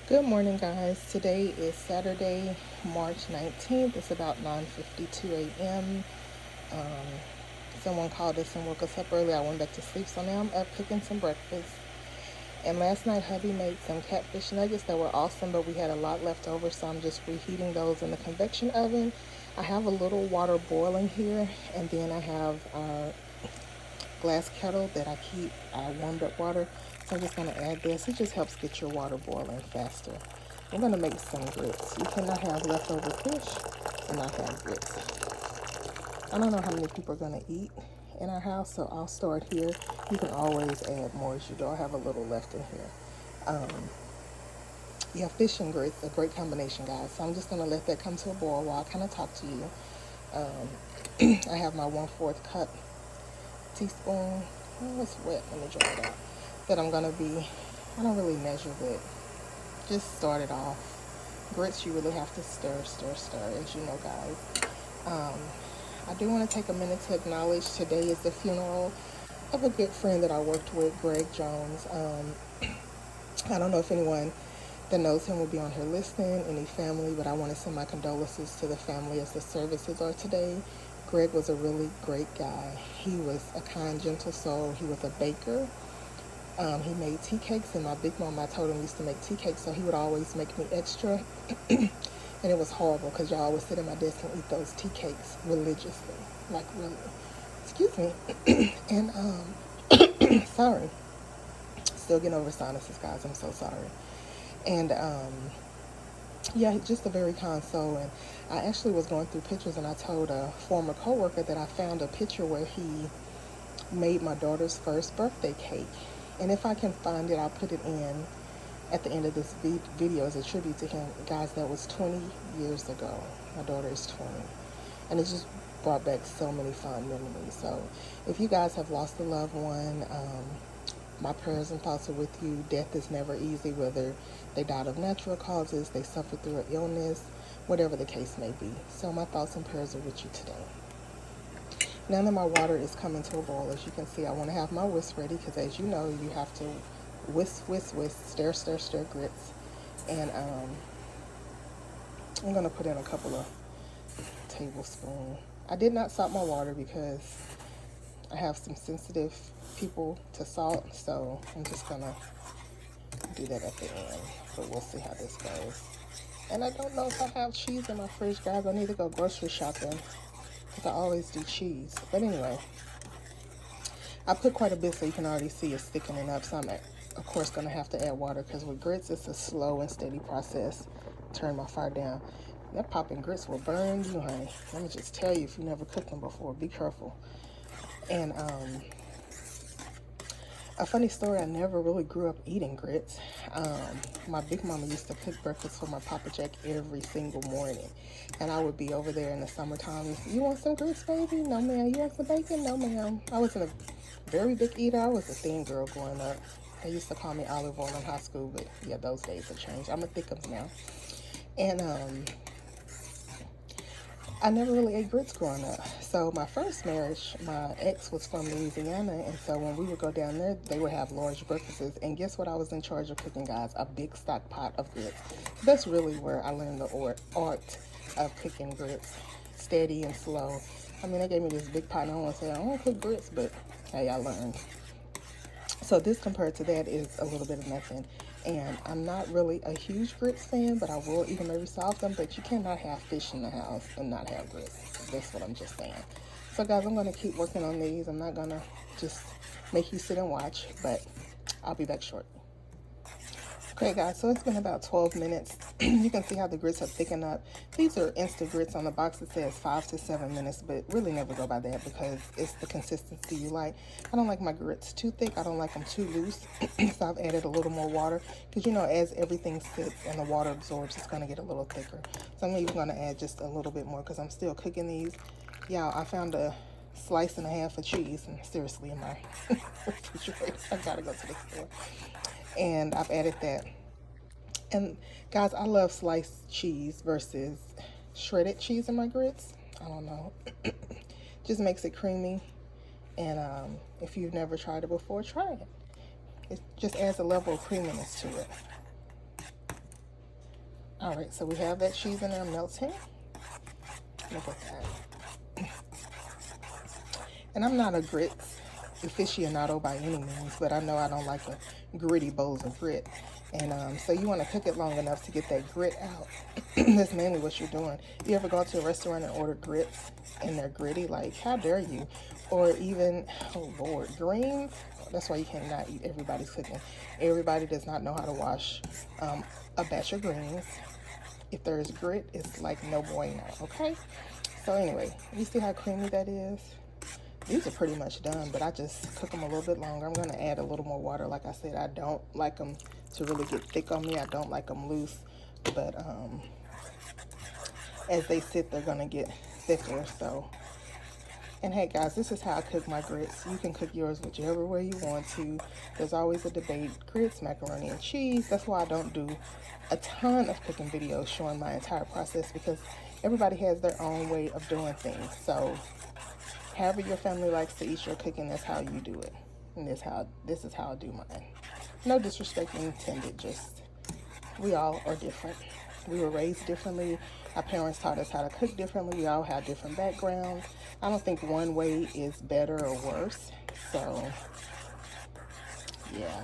Good morning, guys. Today is Saturday, March 19th. It's about 9:52 a.m. Um, Someone called us and woke us up early. I went back to sleep, so now I'm up cooking some breakfast. And last night, hubby made some catfish nuggets that were awesome, but we had a lot left over, so I'm just reheating those in the convection oven. I have a little water boiling here, and then I have glass kettle that I keep warmed up water. So I'm just going to add this. It just helps get your water boiling faster. I'm going to make some grits. You cannot have leftover fish and not have grits. I don't know how many people are going to eat in our house, so I'll start here. You can always add more as you go. I have a little left in here. Yeah, fish and grits, a great combination, guys. So I'm just going to let that come to a boil while I kind of talk to you. I have my 1/4 cup teaspoon. Oh, it's wet. Let me dry it out. That I'm gonna be. I don't really measure, but just start it off. Grits, you really have to stir, as you know, guys. I do want to take a minute to acknowledge today is the funeral of a good friend that I worked with, Greg Jones. I don't know if anyone that knows him will be on here listening, any family, but I want to send my condolences to the family as the services are today. Greg was a really great guy. He was a kind, gentle soul. He was a baker. He made tea cakes, and my big mom, I told him, used to make tea cakes, so he would always make me extra. And it was horrible because y'all would sit at my desk and eat those tea cakes religiously, like really. Excuse me. And sorry, still getting over sinuses, guys. I'm so sorry. And yeah, just a very kind soul. And I actually was going through pictures, and I told a former coworker that I found a picture where he made my daughter's first birthday cake. And if I can find it, I'll put it in at the end of this video as a tribute to him. Guys, that was 20 years ago. My daughter is 20. And it just brought back so many fond memories. So if you guys have lost a loved one, my prayers and thoughts are with you. Death is never easy, whether they died of natural causes, they suffered through an illness, whatever the case may be. So my thoughts and prayers are with you today. Now that my water is coming to a boil, as you can see, I want to have my whisk ready because, as you know, you have to whisk, stir grits. And I'm going to put in a couple of tablespoons. I did not salt my water because I have some sensitive people to salt, so I'm just going to do that at the end. But we'll see how this goes. And I don't know if I have cheese in my fridge, guys. I need to go grocery shopping because I always do cheese. But anyway, I put quite a bit so you can already see it's thickening up. So I'm, of course, going to have to add water because with grits, it's a slow and steady process. Turn my fire down. That popping grits will burn you, honey. Let me just tell you, if you never cooked them before, be careful. And a funny story, I never really grew up eating grits. My big mama used to cook breakfast for my Papa Jack every single morning. And I would be over there in the summertime. You want some grits, baby? No, ma'am. You want some bacon? No, ma'am. I wasn't a very big eater. I was a thin girl growing up. They used to call me olive oil in high school, but yeah, those days have changed. I'm a thickums now. And I never really ate grits growing up. So my first marriage, my ex was from Louisiana, and so when we would go down there, they would have large breakfasts. And guess what I was in charge of cooking, guys? A big stock pot of grits. So that's really where I learned the art of cooking grits, steady and slow. I mean, they gave me this big pot, and I don't want to say I don't cook grits, but hey, I learned. So this compared to that is a little bit of nothing. And I'm not really a huge grits fan, but I will eat them every so often. But you cannot have fish in the house and not have grits. That's what I'm just saying. So guys, I'm going to keep working on these. I'm not going to just make you sit and watch, but I'll be back shortly. Okay, guys, so it's been about 12 minutes. You can see how the grits have thickened up. These are instant grits. On the box it says 5 to 7 minutes, but really never go by that because it's the consistency you like. I don't like my grits too thick. I don't like them too loose. So I've added a little more water because, you know, as everything sits and the water absorbs, it's going to get a little thicker. So I'm even going to add just a little bit more because I'm still cooking these. Y'all, I found a slice and a half of cheese, and seriously, in my refrigerator. I got to go to the store. And I've added that. And guys, I love sliced cheese versus shredded cheese in my grits. I don't know. Just makes it creamy. And if you've never tried it before, try it. It just adds a level of creaminess to it. All right, so we have that cheese in there melting. Look at that. And I'm not a grits aficionado by any means, but I know I don't like a gritty bowls of grit. And so you want to cook it long enough to get that grit out. That's mainly what you're doing. You ever go to a restaurant and order grits and they're gritty? Like, how dare you? Or even, oh Lord, greens. That's why you cannot eat everybody's cooking. Everybody does not know how to wash a batch of greens. If there's grit, it's like no bueno, okay? So anyway, you see how creamy that is? These are pretty much done, but I just cook them a little bit longer. I'm going to add a little more water. Like I said, I don't like them to really get thick on me. I don't like them loose, but as they sit, they're going to get thicker. So, and hey guys, this is how I cook my grits. You can cook yours whichever way you want to. There's always a debate: grits, macaroni and cheese. That's why I don't do a ton of cooking videos showing my entire process, because everybody has their own way of doing things. So however your family likes to eat your cooking, that's how you do it. And this is how I do mine. No disrespect intended, just we all are different. We were raised differently. Our parents taught us how to cook differently. We all have different backgrounds. I don't think one way is better or worse. So, yeah.